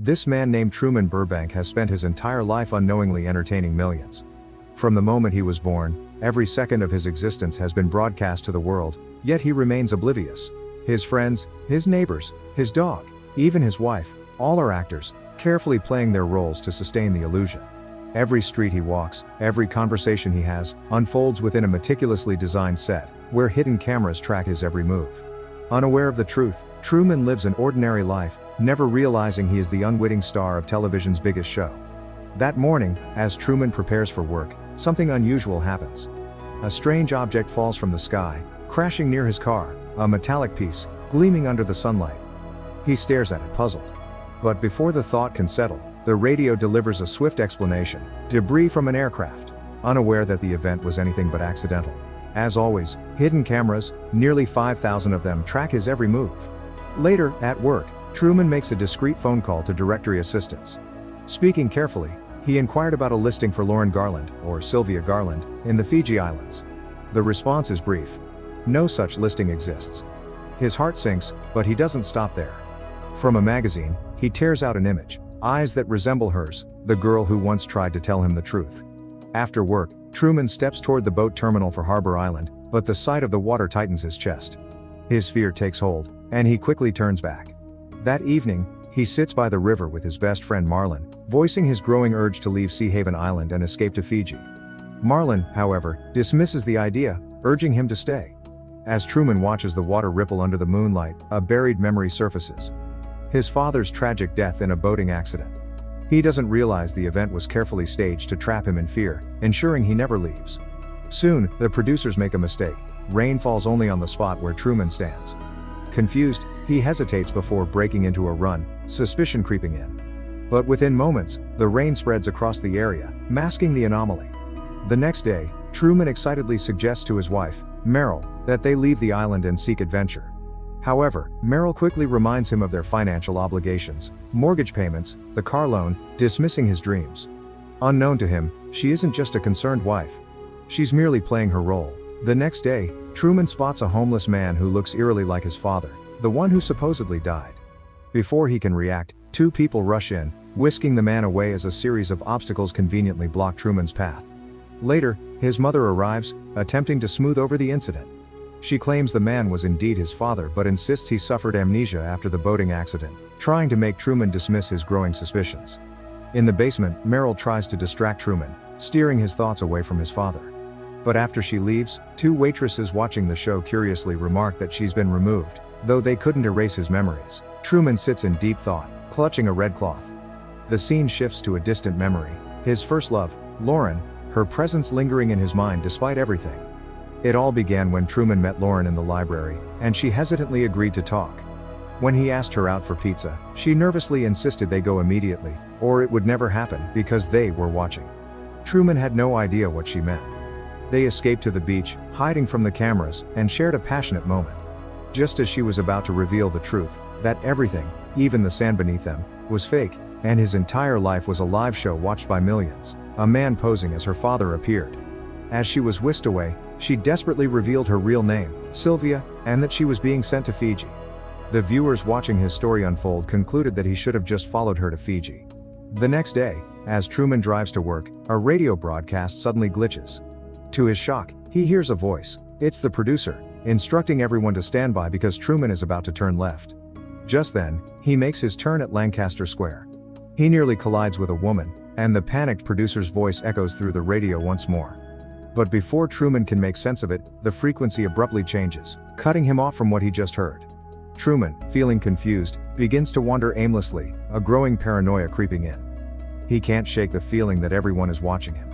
This man named Truman Burbank has spent his entire life unknowingly entertaining millions. From the moment he was born, every second of his existence has been broadcast to the world, yet he remains oblivious. His friends, his neighbors, his dog, even his wife, all are actors, carefully playing their roles to sustain the illusion. Every street he walks, every conversation he has, unfolds within a meticulously designed set, where hidden cameras track his every move. Unaware of the truth, Truman lives an ordinary life, never realizing he is the unwitting star of television's biggest show. That morning, as Truman prepares for work, something unusual happens. A strange object falls from the sky, crashing near his car, a metallic piece, gleaming under the sunlight. He stares at it, puzzled. But before the thought can settle, the radio delivers a swift explanation: debris from an aircraft. Unaware that the event was anything but accidental. As always, hidden cameras, nearly 5,000 of them, track his every move. Later, at work, Truman makes a discreet phone call to directory assistants. Speaking carefully, he inquired about a listing for Lauren Garland, or Sylvia Garland, in the Fiji Islands. The response is brief: no such listing exists. His heart sinks, but he doesn't stop there. From a magazine, he tears out an image, eyes that resemble hers, the girl who once tried to tell him the truth. After work, Truman steps toward the boat terminal for Harbor Island, but the sight of the water tightens his chest. His fear takes hold, and he quickly turns back. That evening, he sits by the river with his best friend Marlin, voicing his growing urge to leave Sea Haven Island and escape to Fiji. Marlin, however, dismisses the idea, urging him to stay. As Truman watches the water ripple under the moonlight, a buried memory surfaces. His father's tragic death in a boating accident. He doesn't realize the event was carefully staged to trap him in fear, ensuring he never leaves. Soon, the producers make a mistake. Rain falls only on the spot where Truman stands. Confused, he hesitates before breaking into a run, suspicion creeping in. But within moments, the rain spreads across the area, masking the anomaly. The next day, Truman excitedly suggests to his wife, Meryl, that they leave the island and seek adventure. However, Meryl quickly reminds him of their financial obligations, mortgage payments, the car loan, dismissing his dreams. Unknown to him, she isn't just a concerned wife. She's merely playing her role. The next day, Truman spots a homeless man who looks eerily like his father, the one who supposedly died. Before he can react, two people rush in, whisking the man away as a series of obstacles conveniently block Truman's path. Later, his mother arrives, attempting to smooth over the incident. She claims the man was indeed his father but insists he suffered amnesia after the boating accident, trying to make Truman dismiss his growing suspicions. In the basement, Meryl tries to distract Truman, steering his thoughts away from his father. But after she leaves, two waitresses watching the show curiously remark that she's been removed, though they couldn't erase his memories. Truman sits in deep thought, clutching a red cloth. The scene shifts to a distant memory, his first love, Lauren, her presence lingering in his mind despite everything. It all began when Truman met Lauren in the library, and she hesitantly agreed to talk. When he asked her out for pizza, she nervously insisted they go immediately, or it would never happen because they were watching. Truman had no idea what she meant. They escaped to the beach, hiding from the cameras, and shared a passionate moment. Just as she was about to reveal the truth, that everything, even the sand beneath them, was fake, and his entire life was a live show watched by millions, a man posing as her father appeared. As she was whisked away, she desperately revealed her real name, Sylvia, and that she was being sent to Fiji. The viewers watching his story unfold concluded that he should have just followed her to Fiji. The next day, as Truman drives to work, a radio broadcast suddenly glitches. To his shock, he hears a voice. It's the producer, instructing everyone to stand by because Truman is about to turn left. Just then, he makes his turn at Lancaster Square. He nearly collides with a woman, and the panicked producer's voice echoes through the radio once more. But before Truman can make sense of it, the frequency abruptly changes, cutting him off from what he just heard. Truman, feeling confused, begins to wander aimlessly, a growing paranoia creeping in. He can't shake the feeling that everyone is watching him.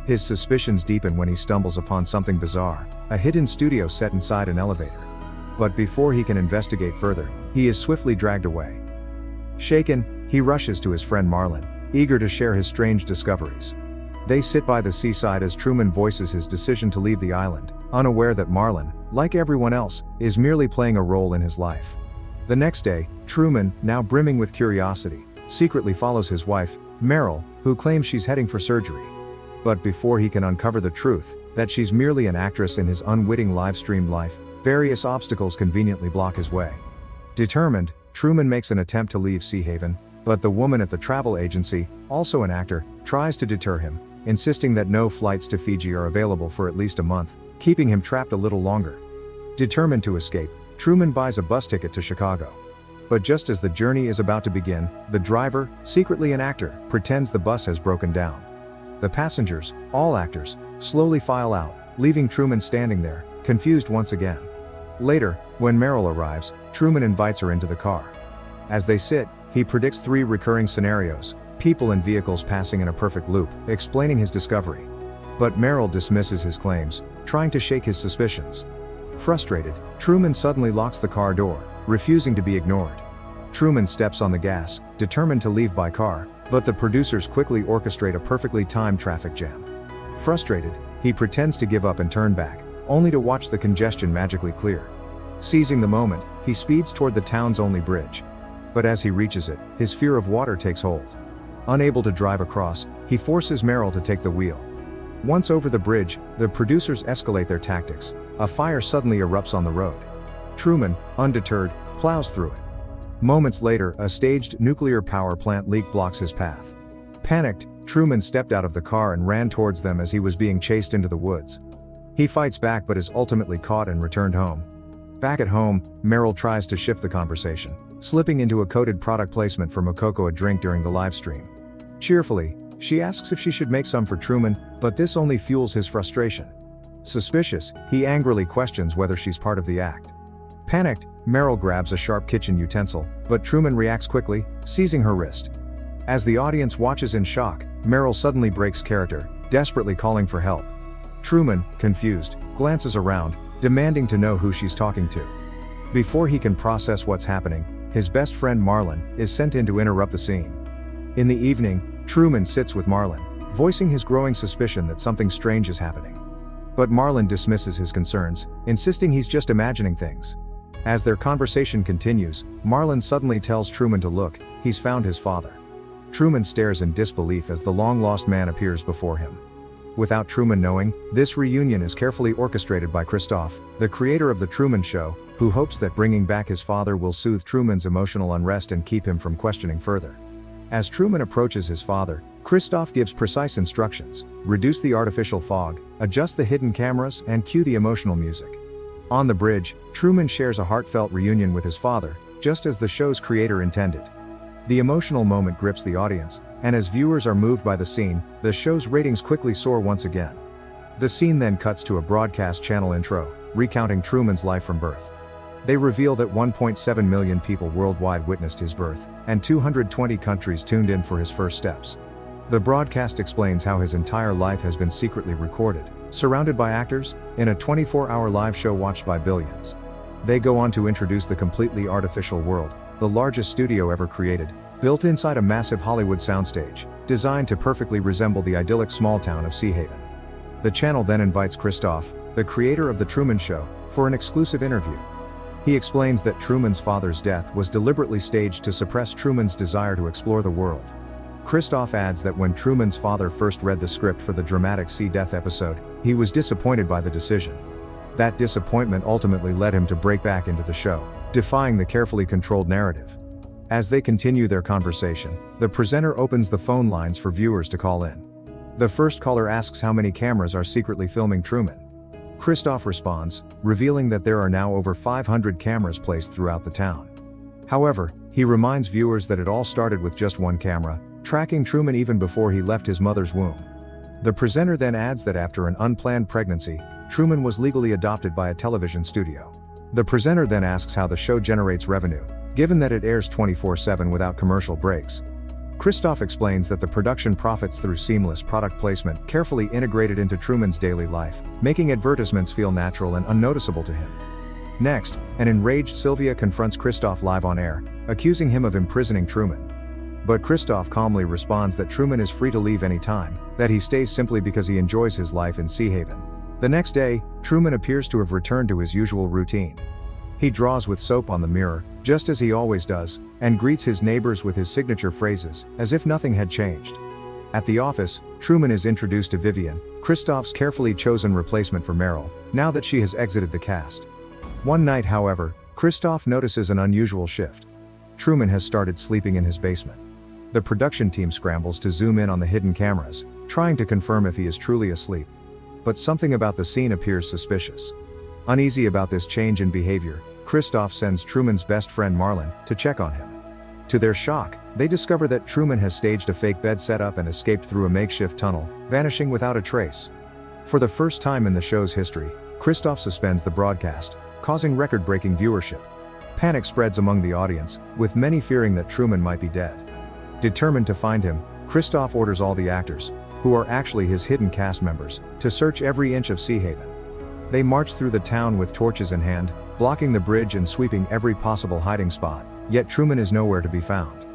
His suspicions deepen when he stumbles upon something bizarre, a hidden studio set inside an elevator. But before he can investigate further, he is swiftly dragged away. Shaken, he rushes to his friend Marlin, eager to share his strange discoveries. They sit by the seaside as Truman voices his decision to leave the island, unaware that Marlin, like everyone else, is merely playing a role in his life. The next day, Truman, now brimming with curiosity, secretly follows his wife, Meryl, who claims she's heading for surgery. But before he can uncover the truth, that she's merely an actress in his unwitting live-streamed life, various obstacles conveniently block his way. Determined, Truman makes an attempt to leave Sea Haven, But the woman at the travel agency, also an actor, tries to deter him, insisting that no flights to Fiji are available for at least a month, keeping him trapped a little longer. Determined to escape, Truman buys a bus ticket to Chicago. But just as the journey is about to begin, the driver, secretly an actor, pretends the bus has broken down. The passengers, all actors, slowly file out, leaving Truman standing there, confused once again. Later, when Meryl arrives, Truman invites her into the car. As they sit, he predicts 3 recurring scenarios, people and vehicles passing in a perfect loop, explaining his discovery. But Meryl dismisses his claims, trying to shake his suspicions. Frustrated, Truman suddenly locks the car door, refusing to be ignored. Truman steps on the gas, determined to leave by car, but the producers quickly orchestrate a perfectly timed traffic jam. Frustrated, he pretends to give up and turn back, only to watch the congestion magically clear. Seizing the moment, he speeds toward the town's only bridge. But as he reaches it, his fear of water takes hold. Unable to drive across, he forces Meryl to take the wheel. Once over the bridge, the producers escalate their tactics. A fire suddenly erupts on the road. Truman, undeterred, plows through it. Moments later, a staged nuclear power plant leak blocks his path. Panicked, Truman stepped out of the car and ran towards them as he was being chased into the woods. He fights back but is ultimately caught and returned home. Back at home, Meryl tries to shift the conversation, slipping into a coded product placement for Mococo, a drink, during the live stream. Cheerfully, she asks if she should make some for Truman, but this only fuels his frustration. Suspicious, he angrily questions whether she's part of the act. Panicked, Meryl grabs a sharp kitchen utensil, but Truman reacts quickly, seizing her wrist. As the audience watches in shock, Meryl suddenly breaks character, desperately calling for help. Truman, confused, glances around, demanding to know who she's talking to. Before he can process what's happening, his best friend Marlon is sent in to interrupt the scene. In the evening, Truman sits with Marlon, voicing his growing suspicion that something strange is happening. But Marlon dismisses his concerns, insisting he's just imagining things. As their conversation continues, Marlon suddenly tells Truman to look, he's found his father. Truman stares in disbelief as the long-lost man appears before him. Without Truman knowing, this reunion is carefully orchestrated by Christof, the creator of The Truman Show, who hopes that bringing back his father will soothe Truman's emotional unrest and keep him from questioning further. As Truman approaches his father, Christof gives precise instructions: reduce the artificial fog, adjust the hidden cameras, and cue the emotional music. On the bridge, Truman shares a heartfelt reunion with his father, just as the show's creator intended. The emotional moment grips the audience, and as viewers are moved by the scene, the show's ratings quickly soar once again. The scene then cuts to a broadcast channel intro, recounting Truman's life from birth. They reveal that 1.7 million people worldwide witnessed his birth, and 220 countries tuned in for his first steps. The broadcast explains how his entire life has been secretly recorded, surrounded by actors, in a 24-hour live show watched by billions. They go on to introduce the completely artificial world, the largest studio ever created, built inside a massive Hollywood soundstage, designed to perfectly resemble the idyllic small town of Seahaven. The channel then invites Christof, the creator of The Truman Show, for an exclusive interview. He explains that Truman's father's death was deliberately staged to suppress Truman's desire to explore the world. Christof adds that when Truman's father first read the script for the dramatic Sea Death episode, he was disappointed by the decision. That disappointment ultimately led him to break back into the show, defying the carefully controlled narrative. As they continue their conversation, the presenter opens the phone lines for viewers to call in. The first caller asks how many cameras are secretly filming Truman. Christof responds, revealing that there are now over 500 cameras placed throughout the town. However, he reminds viewers that it all started with just one camera, tracking Truman even before he left his mother's womb. The presenter then adds that after an unplanned pregnancy, Truman was legally adopted by a television studio. The presenter then asks how the show generates revenue, given that it airs 24/7 without commercial breaks. Christof explains that the production profits through seamless product placement carefully integrated into Truman's daily life, making advertisements feel natural and unnoticeable to him. Next, an enraged Sylvia confronts Christof live on air, accusing him of imprisoning Truman. But Christof calmly responds that Truman is free to leave any time, that he stays simply because he enjoys his life in Seahaven. The next day, Truman appears to have returned to his usual routine. He draws with soap on the mirror, just as he always does, and greets his neighbors with his signature phrases, as if nothing had changed. At the office, Truman is introduced to Vivian, Christof's carefully chosen replacement for Meryl, now that she has exited the cast. One night, however, Christof notices an unusual shift. Truman has started sleeping in his basement. The production team scrambles to zoom in on the hidden cameras, trying to confirm if he is truly asleep. But something about the scene appears suspicious. Uneasy about this change in behavior, Christof sends Truman's best friend Marlin to check on him. To their shock, they discover that Truman has staged a fake bed setup and escaped through a makeshift tunnel, vanishing without a trace. For the first time in the show's history, Christof suspends the broadcast, causing record-breaking viewership. Panic spreads among the audience, with many fearing that Truman might be dead. Determined to find him, Christof orders all the actors, who are actually his hidden cast members, to search every inch of Sea Haven. They march through the town with torches in hand, blocking the bridge and sweeping every possible hiding spot, yet Truman is nowhere to be found.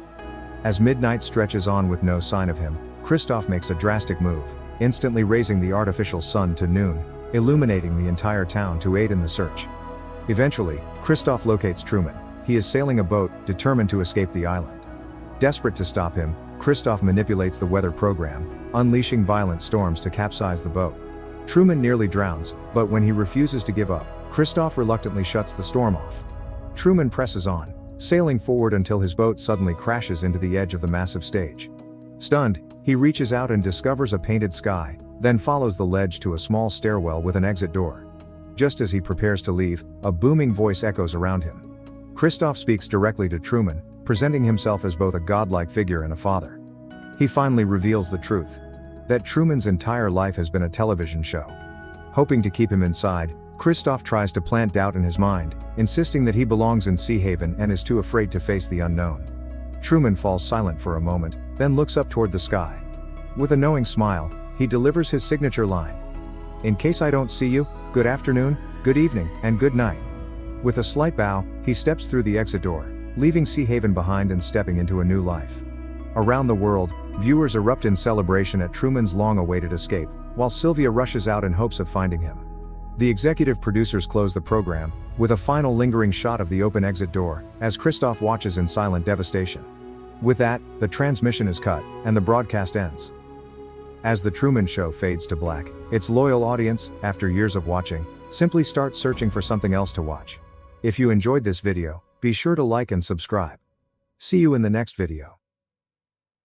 As midnight stretches on with no sign of him, Christof makes a drastic move, instantly raising the artificial sun to noon, illuminating the entire town to aid in the search. Eventually, Christof locates Truman. He is sailing a boat, determined to escape the island. Desperate to stop him, Christof manipulates the weather program, unleashing violent storms to capsize the boat. Truman nearly drowns, but when he refuses to give up, Christof reluctantly shuts the storm off. Truman presses on, sailing forward until his boat suddenly crashes into the edge of the massive stage. Stunned, he reaches out and discovers a painted sky, then follows the ledge to a small stairwell with an exit door. Just as he prepares to leave, a booming voice echoes around him. Christof speaks directly to Truman, presenting himself as both a godlike figure and a father. He finally reveals the truth: that Truman's entire life has been a television show. Hoping to keep him inside, Christof tries to plant doubt in his mind, insisting that he belongs in Sea Haven and is too afraid to face the unknown. Truman falls silent for a moment, then looks up toward the sky. With a knowing smile, he delivers his signature line: "In case I don't see you, good afternoon, good evening, and good night." With a slight bow, he steps through the exit door, leaving Sea Haven behind and stepping into a new life. Around the world, viewers erupt in celebration at Truman's long-awaited escape, while Sylvia rushes out in hopes of finding him. The executive producers close the program, with a final lingering shot of the open exit door, as Christof watches in silent devastation. With that, the transmission is cut, and the broadcast ends. As The Truman Show fades to black, its loyal audience, after years of watching, simply starts searching for something else to watch. If you enjoyed this video, be sure to like and subscribe. See you in the next video.